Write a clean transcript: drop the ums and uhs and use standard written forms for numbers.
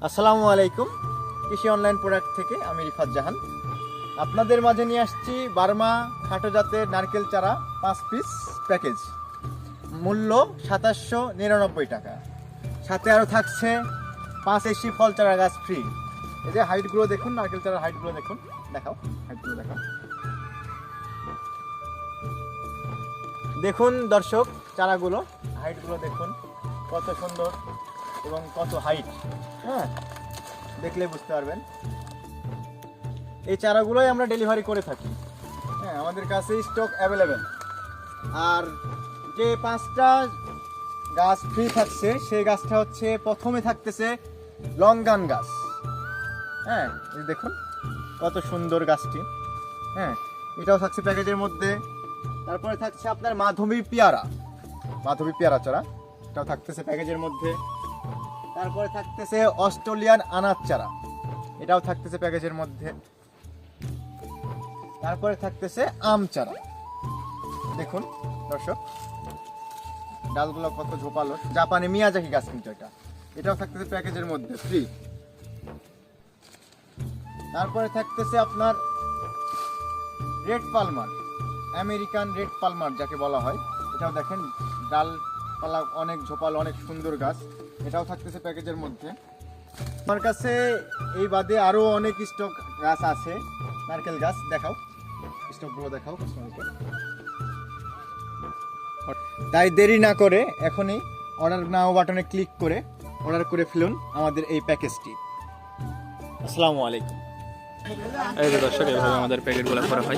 আসসালামু আলাইকুম। কৃষি অনলাইন প্রোডাক্ট থেকে আমি রিফাত জাহান আপনাদের মাঝে নিয়ে আসছি বার্মা খাটো জাতের নারকেল চারা 5 পিস প্যাকেজ, মূল্য 2799 টাকা। সাথে আরও থাকছে 5 এসি ফল চারা গাছ ফ্রি। এই যে হাইটগুলো দেখুন, নারকেল চারার হাইটগুলো দেখুন, দেখাও হাইটগুলো দেখাও। দেখুন দর্শক, চারাগুলো হাইটগুলো দেখুন কত সুন্দর এবং কত হাইট। হ্যাঁ, দেখলে বুঝতে পারবেন। এই চারাগুলোই আমরা ডেলিভারি করে থাকি। হ্যাঁ, আমাদের কাছে স্টক অ্যাভেলেবেল। আর যে 5টা গাছ ফ্রি থাকছে সেই গাছটা হচ্ছে প্রথমে থাকতেছে লঙ্গান গাছ। হ্যাঁ, এই দেখুন কত সুন্দর গাছটি। হ্যাঁ, এটাও থাকছে প্যাকেজের মধ্যে। তারপরে থাকছে আপনার মাধবী পেয়ারা চারা, এটাও থাকতেছে প্যাকেজের মধ্যে। তারপরে থাকতেছে অস্ট্রেলিয়ান আনার চারা, এটাও থাকতেছে প্যাকেজের মধ্যে। তারপরে থাকতেছে আম চারা, দেখুন দর্শক ডালগুলো কত ঝোপালো। জাপানি মিয়াজাকি গাছ কিন্তু এটাও থাকতেছে প্যাকেজের মধ্যে ফ্রি। তারপরে থাকতেছে আপনার red Palmer, American red Palmer যাকে বলা হয়। এটাও দেখেন ডালপালা অনেক ঝোপালো, অনেক সুন্দর গাছ, এটাও থাকতেছে প্যাকেজের মধ্যে। আমার কাছে এই বাদে আরো অনেক স্টক গাছ আছে, নারকেল গাছ। দেখাও স্টকগুলো, দেখাও কাস্টমারকে। তাই দেরি না করে এখনই অর্ডার নাও বাটনে ক্লিক করে অর্ডার করে ফেলুন আমাদের এই প্যাকেজটি। আসসালামু আলাইকুম। এই যে দর্শক, এভাবে আমাদের প্যাকেটগুলো করা হয়।